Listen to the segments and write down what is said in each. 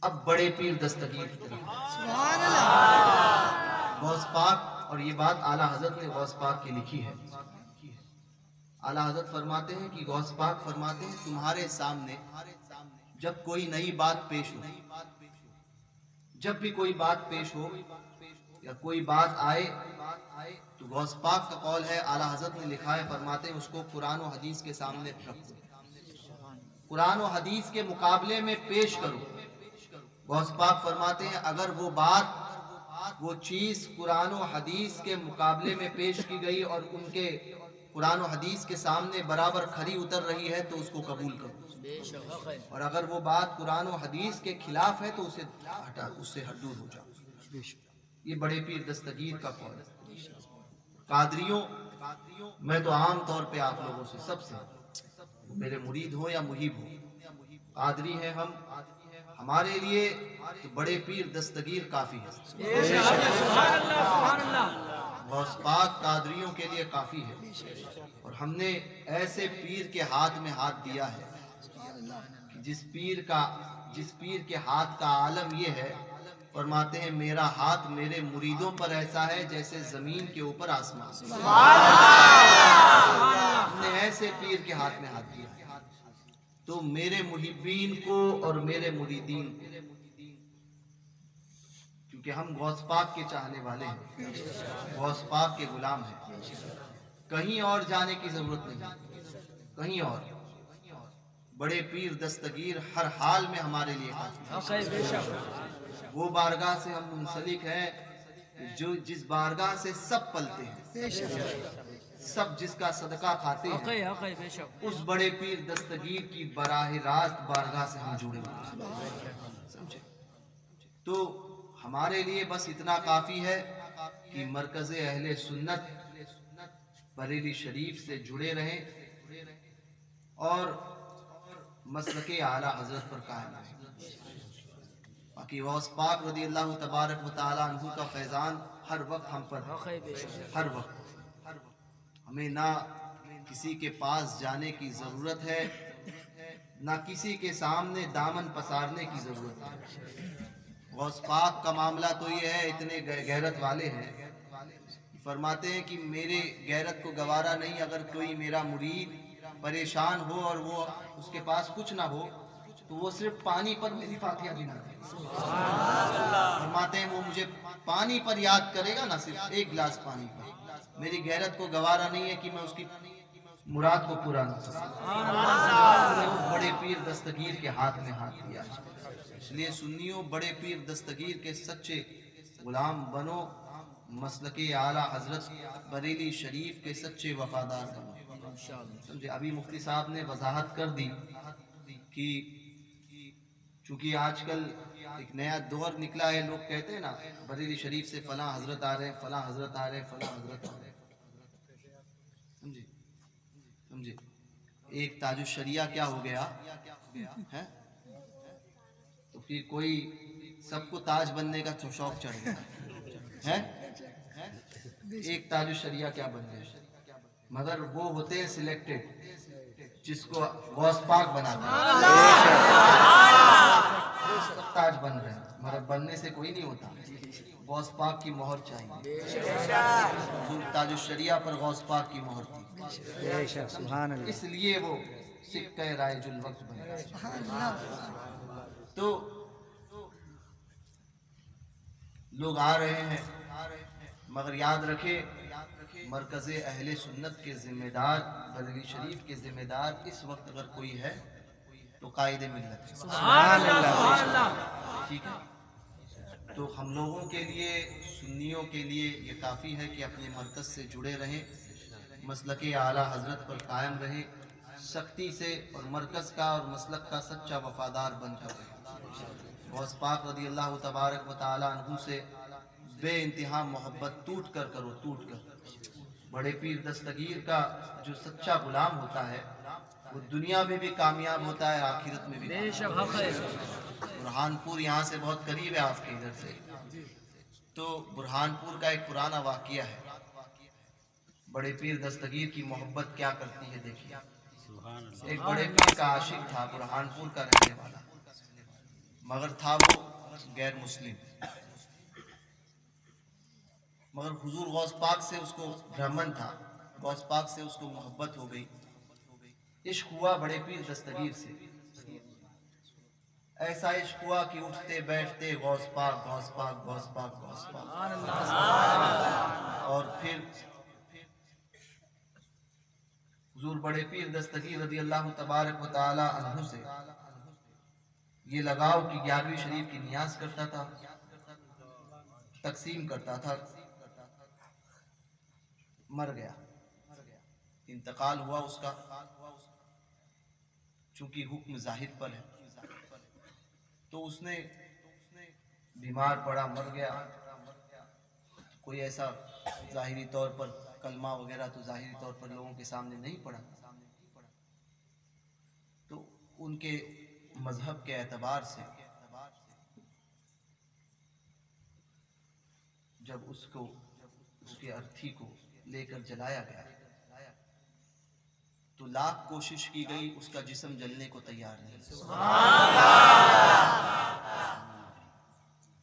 اب بڑے پیر دستگیر کی طرف سبحان اللہ. غوث پاک، اور یہ بات اعلیٰ حضرت نے غوث پاک کی لکھی ہے. اعلیٰ حضرت فرماتے ہیں کہ غوث پاک فرماتے ہیں تمہارے سامنے جب کوئی نئی بات پیش ہو، جب بھی کوئی بات پیش ہو یا کوئی بات آئے تو غوث پاک کا قول ہے، اعلیٰ حضرت نے لکھا ہے، فرماتے ہیں اس کو قرآن و حدیث کے سامنے رکھو، قرآن و حدیث کے مقابلے میں پیش کرو. غوث پاک فرماتے ہیں اگر وہ بات، وہ چیز قرآن و حدیث کے مقابلے میں پیش کی گئی اور ان کے قرآن و حدیث کے سامنے برابر کھری اتر رہی ہے تو اس کو قبول کرو، اور اگر وہ بات قرآن و حدیث کے خلاف ہے تو اسے ہٹا، اس سے دور ہو جاؤ. یہ بڑے پیر دستگیر کا قول ہے. قادریوں، میں تو عام طور پہ آپ لوگوں سے، سب سے، میرے مرید ہو یا محب ہو، قادری ہیں ہم، ہمارے لیے تو بڑے پیر دستگیر کافی ہے. غوث پاک قادریوں کے لیے کافی ہے، اور ہم نے ایسے پیر کے ہاتھ میں ہاتھ دیا ہے کہ جس پیر کے ہاتھ کا عالم یہ ہے، فرماتے ہیں میرا ہاتھ میرے مریدوں پر ایسا ہے جیسے زمین کے اوپر آسمان. ہم نے ایسے پیر کے ہاتھ میں ہاتھ دیا تو میرے محبین کو اور میرے مریدین کو، کیونکہ ہم غوث پاک کے چاہنے والے ہیں، غوث پاک کے غلام ہیں، کہیں اور جانے کی ضرورت نہیں، کہیں اور. بڑے پیر دستگیر ہر حال میں ہمارے لیے کافی ہے. وہ بارگاہ سے ہم منسلک ہیں جو جس بارگاہ سے سب پلتے ہیں، سب جس کا صدقہ کھاتے ہیں، اس بڑے پیر دستگیر کی براہ راست بارگاہ سے ہم جڑے ہوئے ہیں. سمجھے؟ تو ہمارے لیے بس اتنا کافی ہے کہ مرکز اہل سنت بریلی شریف سے جڑے رہیں اور مسلک اعلیٰ حضرت پر قائم رہیں. باقی غوث پاک رضی اللہ تبارک و تعالیٰ عنہ کا فیضان ہر وقت ہم پر، ہر وقت. ہمیں نہ کسی کے پاس جانے کی ضرورت ہے، نہ کسی کے سامنے دامن پسارنے کی ضرورت ہے. غوث پاک کا معاملہ تو یہ ہے، اتنے غیرت والے ہیں، فرماتے ہیں کہ میرے غیرت کو گوارا نہیں اگر کوئی میرا مرید پریشان ہو اور وہ اس کے پاس کچھ نہ ہو تو وہ صرف پانی پر میری فاتحہ گنا دے. فرماتے ہیں وہ مجھے پانی پر یاد کرے گا، نہ صرف ایک گلاس پانی پر. میری غیرت کو گوارا نہیں ہے کہ میں اس کی مراد کو پورا نہ کروں. اس بڑے پیر دستگیر کے ہاتھ میں ہاتھ دیا. اس لیے سنیوں بڑے پیر دستگیر کے سچے غلام بنو، مسلک اعلیٰ حضرت بریلی شریف کے سچے وفادار بنو. سمجھے؟ ابھی مفتی صاحب نے وضاحت کر دی کہ چونکہ آج کل ایک نیا دور نکلا ہے، لوگ کہتے ہیں نا بریلی شریف سے فلاں حضرت آ رہے ہیں، فلاں حضرت آ رہے ہیں، فلاں حضرت آ رہے ہیں. سمجھے؟ ایک تاج الشریعہ کیا ہو گیا ہے، تو پھر کوئی سب کو تاج بننے کا شوق چڑھ گیا ہے. ایک تاج الشریعہ کیا بن گیا، مگر وہ ہوتے ہیں سلیکٹڈ جس کو غوث پاک بناتا ہے. سب تاج بن رہے ہیں مگر بننے سے کوئی نہیں ہوتا، غوث پاک کی مہر چاہیے. حضور تاج الشریعہ پر غوث پاک کی مہر تھی، اس لیے وہ سکہ رائج الوقت بن گیا. تو لوگ آ رہے ہیں، مگر یاد رکھے مرکز اہل سنت کے ذمہ دار، بریلی شریف کے ذمہ دار اس وقت اگر کوئی ہے تو قائد ملت ہے. ٹھیک ہے؟ تو ہم لوگوں کے لیے، سنیوں کے لیے یہ کافی ہے کہ اپنے مرکز سے جڑے رہیں، مسلک اعلیٰ حضرت پر قائم رہیں، سختی سے، اور مرکز کا اور مسلک کا سچا وفادار بن کر رہیں. غوث پاک رضی اللہ تبارک و تعالیٰ عنہ سے بے انتہا محبت ٹوٹ کر کرو، ٹوٹ کر. بڑے پیر دستگیر کا جو سچا غلام ہوتا ہے وہ دنیا میں بھی کامیاب ہوتا ہے، آخرت میں بھی. برہان پور یہاں سے بہت قریب ہے آپ کے ادھر سے، تو برہان پور کا ایک پرانا واقعہ ہے. بڑے پیر دستگیر کی محبت کیا کرتی ہے دیکھیے. ایک بڑے پیر کا عاشق تھا، برہان پور کا رہنے والا. مگر تھا وہ غیر مسلم، مگر حضور غوث پاک سے اس کو برہمن تھا، غوث پاک سے اس کو محبت ہو گئی، عشق ہوا بڑے پیر دستگیر سے، ایسا عشق ہوا کہ اٹھتے بیٹھتے غوث پاک غوث پاک غوث پاک غوث پاک، اور پھر حضور بڑے پیر دستگیر رضی اللہ تبارک و تعالی عنہ سے یہ لگاؤ کہ 11ویں شریف کی نیاز کرتا تھا، تقسیم کرتا تھا، مر گیا، انتقال ہوا اس کا، چونکہ حکم ظاہر پر ہے تو اس نے بیمار پڑا، مر گیا، کوئی ایسا ظاہری طور پر کلمہ وغیرہ تو ظاہری طور پر لوگوں کے سامنے نہیں پڑا، تو ان کے مذہب کے اعتبار سے جب اس کے ارتھی کو لے کر جلایا گیا تو لاکھ کوشش کی گئی، اس کا جسم جلنے کو تیار نہیں،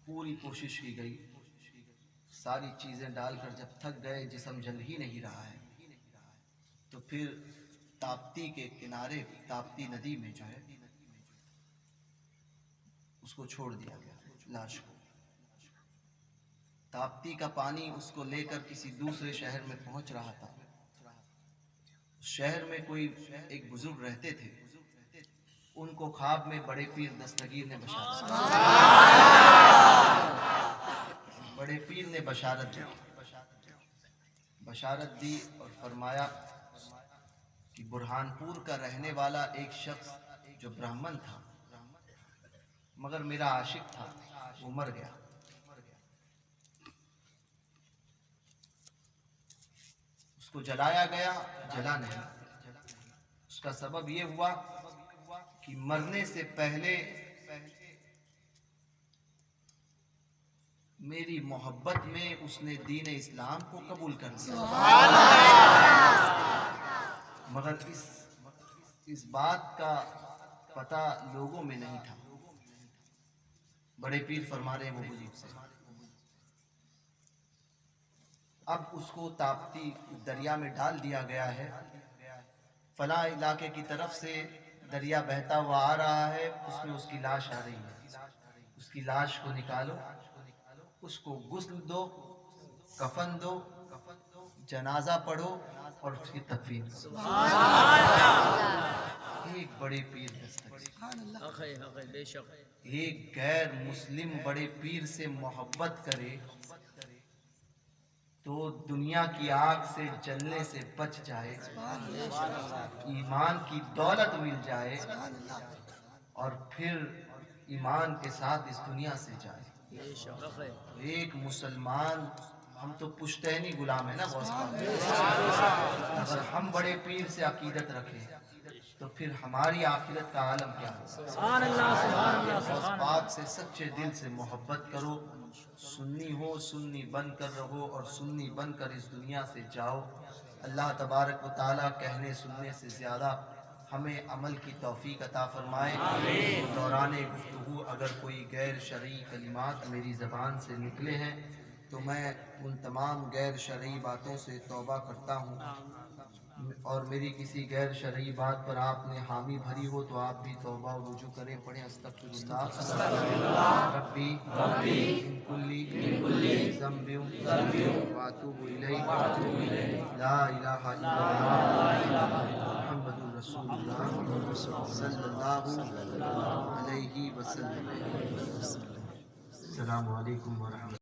پوری کوشش کی گئی، ساری چیزیں ڈال کر جب تھک گئے، جسم جل ہی نہیں رہا ہے، تو پھر تاپتی کے کنارے، تاپتی ندی میں جو ہے اس کو چھوڑ دیا گیا، لاش کو، تاپتی کا پانی اس کو لے کر کسی دوسرے شہر میں پہنچ رہا تھا، اس شہر میں کوئی ایک بزرگ رہتے تھے، ان کو خواب میں بڑے پیر دستگیر نے بڑے پیر نے بشارت دی اور فرمایا کہ برہان پور کا رہنے والا ایک شخص جو برہمن تھا مگر میرا عاشق تھا، وہ مر گیا، اس کو جلایا گیا، جلا نہیں، اس کا سبب یہ ہوا کہ مرنے سے پہلے میری محبت میں اس نے دین اسلام کو قبول کر لیا، مگر اس بات کا پتہ لوگوں میں نہیں تھا، بڑے پیر فرما رہے ہیں وہ بزرگ سے، اب اس کو تاپتی دریا میں ڈال دیا گیا ہے، فلاں علاقے کی طرف سے دریا بہتا ہوا آ رہا ہے، اس میں اس کی لاش آ رہی ہے، اس کی لاش کو نکالو، اس کو غسل دو، کفن دو، جنازہ پڑھو اور اس کی تکفین کرو۔ ایک بڑے پیر دستگیر ایک غیر مسلم بڑے پیر سے محبت کرے تو دنیا کی آگ سے جلنے سے بچ جائے، ایمان کی دولت مل جائے اور پھر ایمان کے ساتھ اس دنیا سے جائے۔ ایک مسلمان، ہم تو پشتینی غلام ہیں نا غوث پاک، اگر ہم بڑے پیر سے عقیدت رکھیں تو پھر ہماری آخرت کا عالم کیا ہوگا؟ غوث پاک سے سچے دل سے محبت کرو، سنی ہو سنی بن کر رہو اور سنی بن کر اس دنیا سے جاؤ۔ اللہ تبارک و تعالیٰ کہنے سننے سے زیادہ ہمیں عمل کی توفیق عطا فرمائے۔ دوران گفتگو اگر کوئی غیر شرعی کلمات میری زبان سے نکلے ہیں تو میں ان تمام غیر شرعی باتوں سے توبہ کرتا ہوں، اور میری کسی غیر شرعی بات پر آپ نے حامی بھری ہو تو آپ بھی توبہ و رجوع کریں، پڑھیں استغفراللہ ربی من کلی ذنب واتوب الیہ، لا الہ الا اللہ محمد رسول اللہ صلی اللہ علیہ وسلم۔ السلام علیکم ورحمۃ اللہ۔